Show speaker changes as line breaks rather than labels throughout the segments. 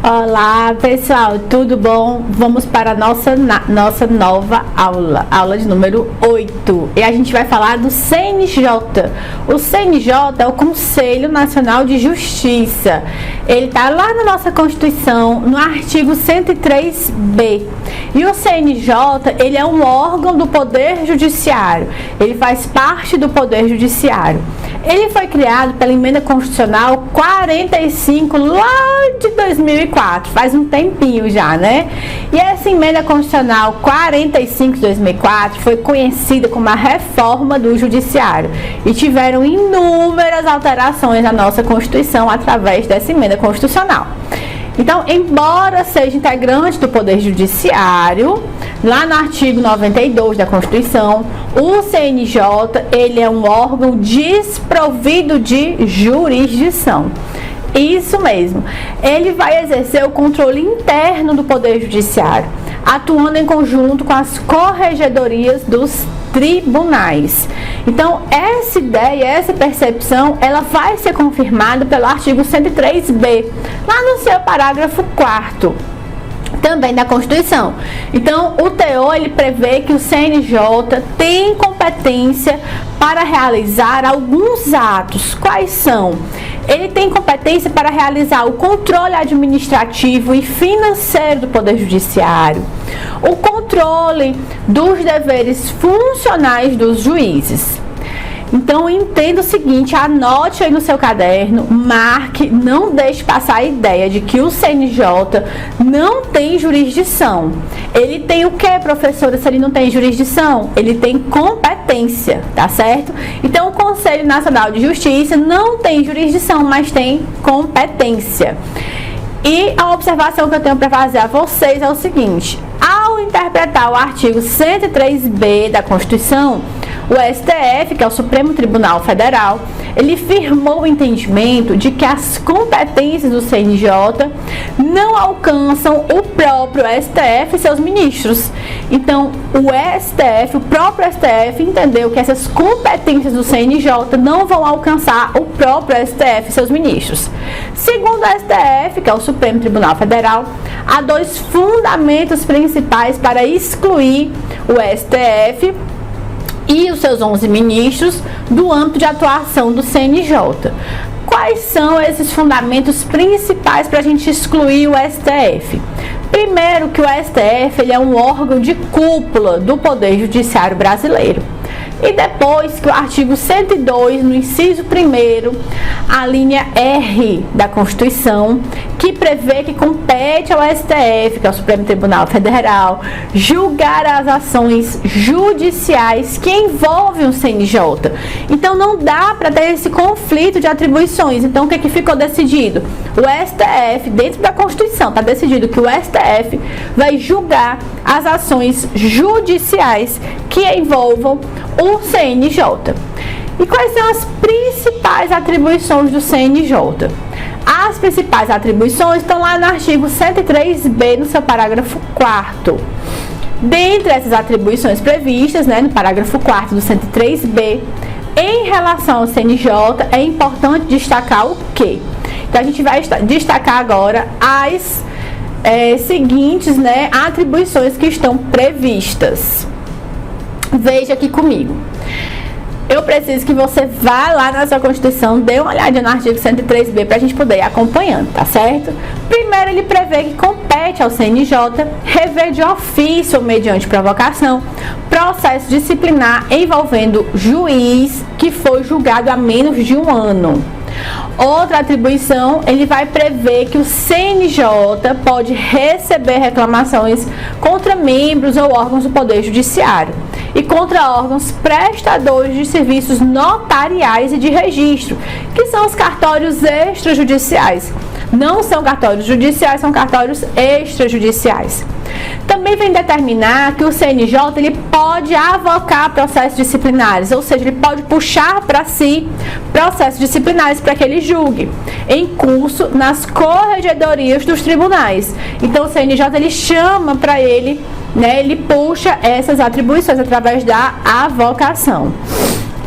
Olá pessoal, tudo bom? Vamos para a nossa nova aula de número 8. E a gente vai falar do CNJ. O CNJ é o Conselho Nacional de Justiça. Ele está lá na nossa Constituição, no artigo 103b. E o CNJ, ele é um órgão do Poder Judiciário. Ele faz parte do Poder Judiciário. Ele foi criado pela Emenda Constitucional 45 lá de 2004, faz um tempinho já, né? E essa Emenda Constitucional 45 de 2004 foi conhecida como a Reforma do Judiciário e tiveram inúmeras alterações na nossa Constituição através dessa Emenda Constitucional. Então, embora seja integrante do Poder Judiciário, lá no artigo 92 da Constituição, o CNJ, ele é um órgão desprovido de jurisdição. Isso mesmo. Ele vai exercer o controle interno do Poder Judiciário, atuando em conjunto com as corregedorias dos tribunais. Então, essa ideia, essa percepção, ela vai ser confirmada pelo artigo 103b, lá no seu parágrafo 4º. Também da Constituição. Então, o teor, ele prevê que o CNJ tem competência para realizar alguns atos. Quais são? Ele tem competência para realizar o controle administrativo e financeiro do Poder Judiciário, o controle dos deveres funcionais dos juízes. Então, entenda o seguinte, anote aí no seu caderno, marque, não deixe passar a ideia de que o CNJ não tem jurisdição. Ele tem o que, professora, se ele não tem jurisdição? Ele tem competência, tá certo? Então, o Conselho Nacional de Justiça não tem jurisdição, mas tem competência. E a observação que eu tenho para fazer a vocês é o seguinte, ao interpretar o artigo 103b da Constituição, o STF, que é o Supremo Tribunal Federal, ele firmou o entendimento de que as competências do CNJ não alcançam o próprio STF e seus ministros. Então, o próprio STF entendeu que essas competências do CNJ não vão alcançar o próprio STF e seus ministros. Segundo o STF, que é o Supremo Tribunal Federal, há dois fundamentos principais para excluir o STF e os seus 11 ministros do âmbito de atuação do CNJ. Quais são esses fundamentos principais para a gente excluir o STF? Primeiro, que o STF ele é um órgão de cúpula do Poder Judiciário brasileiro. E depois que o artigo 102, no inciso 1º, a linha R da Constituição, que prevê que compete ao STF, que é o Supremo Tribunal Federal, julgar as ações judiciais que envolvem o CNJ. Então, não dá para ter esse conflito de atribuições. Então, o que ficou decidido? O STF, dentro da Constituição, está decidido que o STF vai julgar as ações judiciais que envolvam o CNJ. E quais são as principais atribuições do CNJ? As principais atribuições estão lá no artigo 103b, no seu parágrafo 4º. Dentre essas atribuições previstas, no parágrafo 4º do 103b, em relação ao CNJ, é importante destacar o quê? Então, a gente vai destacar agora as seguintes atribuições que estão previstas. Veja aqui comigo. Eu preciso que você vá lá na sua Constituição, dê uma olhadinha no artigo 103b para a gente poder ir acompanhando, tá certo? Primeiro, ele prevê que compete ao CNJ rever de ofício ou mediante provocação processo disciplinar envolvendo juiz que foi julgado há menos de um ano. Outra atribuição, ele vai prever que o CNJ pode receber reclamações contra membros ou órgãos do Poder Judiciário e contra órgãos prestadores de serviços notariais e de registro, que são os cartórios extrajudiciais. Não são cartórios judiciais, são cartórios extrajudiciais. Também vem determinar que o CNJ ele pode avocar processos disciplinares, ou seja, ele pode puxar para si processos disciplinares para que ele julgue em curso nas corregedorias dos tribunais. Então o CNJ ele chama para ele, ele puxa essas atribuições através da avocação.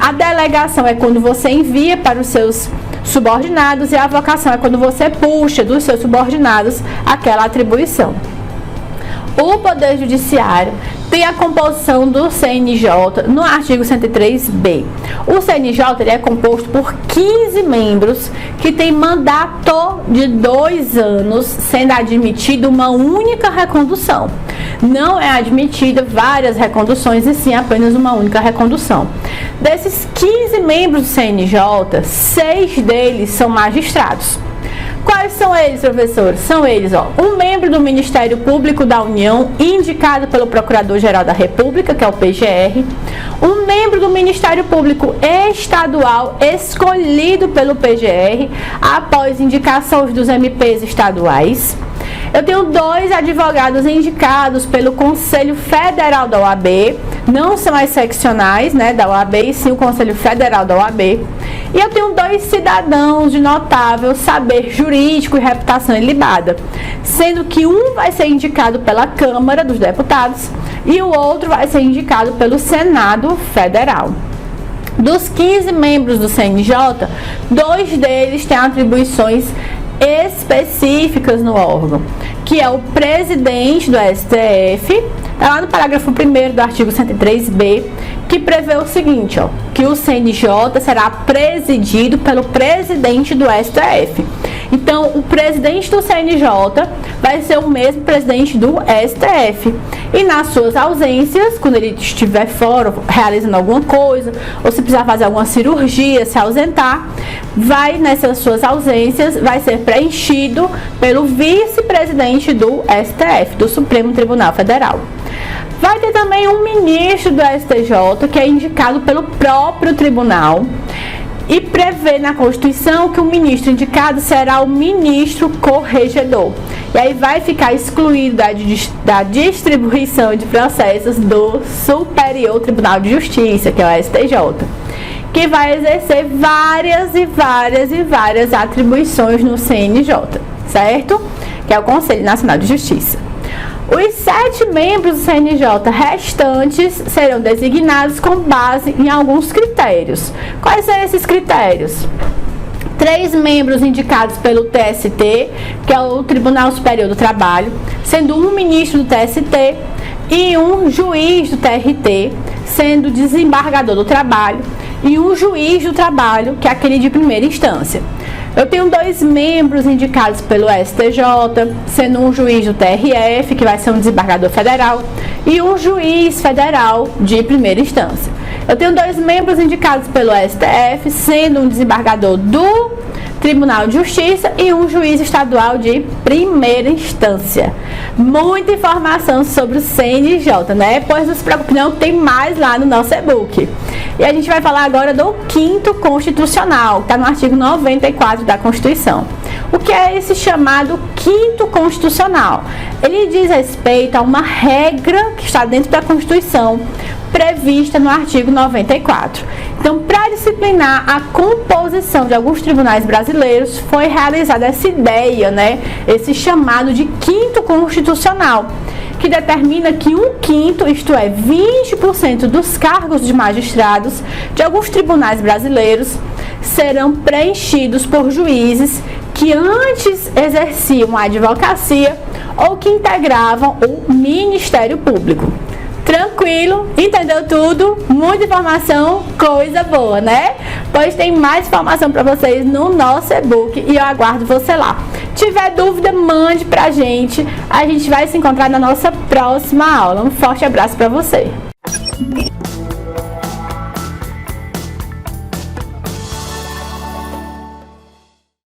A delegação é quando você envia para os seus subordinados e a avocação é quando você puxa dos seus subordinados aquela atribuição. O Poder Judiciário tem a composição do CNJ no artigo 103b. O CNJ ele é composto por 15 membros que têm mandato de 2 anos, sendo admitida uma única recondução. Não é admitida várias reconduções, e sim apenas uma única recondução. Desses 15 membros do CNJ, 6 deles são magistrados. Quais são eles, professores? São eles, um membro do Ministério Público da União, indicado pelo Procurador-Geral da República, que é o PGR, um membro do Ministério Público Estadual, escolhido pelo PGR, após indicações dos MPs estaduais. Eu tenho 2 advogados indicados pelo Conselho Federal da OAB, não são as seccionais, né, da OAB, e sim o Conselho Federal da OAB. E eu tenho 2 cidadãos de notável saber jurídico e reputação ilibada, sendo que um vai ser indicado pela Câmara dos Deputados e o outro vai ser indicado pelo Senado Federal. Dos 15 membros do CNJ, 2 deles têm atribuições específicas no órgão, que é o presidente do STF, tá lá no parágrafo 1º do artigo 103b, que prevê o seguinte, que o CNJ será presidido pelo presidente do STF. Então, o presidente do CNJ vai ser o mesmo presidente do STF. E nas suas ausências, quando ele estiver fora, realizando alguma coisa, ou se precisar fazer alguma cirurgia, se ausentar, nessas suas ausências, vai ser preenchido pelo vice-presidente do STF, do Supremo Tribunal Federal. Vai ter também um ministro do STJ, que é indicado pelo próprio tribunal, e prevê na Constituição que o ministro indicado será o ministro corregedor. E aí vai ficar excluído da distribuição de processos do Superior Tribunal de Justiça, que é o STJ, que vai exercer várias atribuições no CNJ, certo? Que é o Conselho Nacional de Justiça. Os 7 membros do CNJ restantes serão designados com base em alguns critérios. Quais são esses critérios? 3 membros indicados pelo TST, que é o Tribunal Superior do Trabalho, sendo um ministro do TST e um juiz do TRT, sendo desembargador do trabalho, e um juiz do trabalho, que é aquele de primeira instância. Eu tenho 2 membros indicados pelo STJ, sendo um juiz do TRF, que vai ser um desembargador federal, e um juiz federal de primeira instância. Eu tenho 2 membros indicados pelo STF, sendo um desembargador do Tribunal de Justiça e um juiz estadual de primeira instância. Muita informação sobre o CNJ, né? Pois não se preocupe não, tem mais lá no nosso e-book. E a gente vai falar agora do 5º Constitucional, que está no artigo 94 da Constituição. O que é esse chamado 5º Constitucional? Ele diz respeito a uma regra que está dentro da Constituição, prevista no artigo 94. Então, para disciplinar a composição de alguns tribunais brasileiros, foi realizada essa ideia, né? Esse chamado de 5º Constitucional, que determina que 1/5, isto é, 20% dos cargos de magistrados de alguns tribunais brasileiros serão preenchidos por juízes que antes exerciam a advocacia ou que integravam o Ministério Público. Tranquilo? Entendeu tudo? Muita informação, coisa boa, né? Pois tem mais informação para vocês no nosso e-book e eu aguardo você lá. Tiver dúvida, mande pra gente. A gente vai se encontrar na nossa próxima aula. Um forte abraço para você.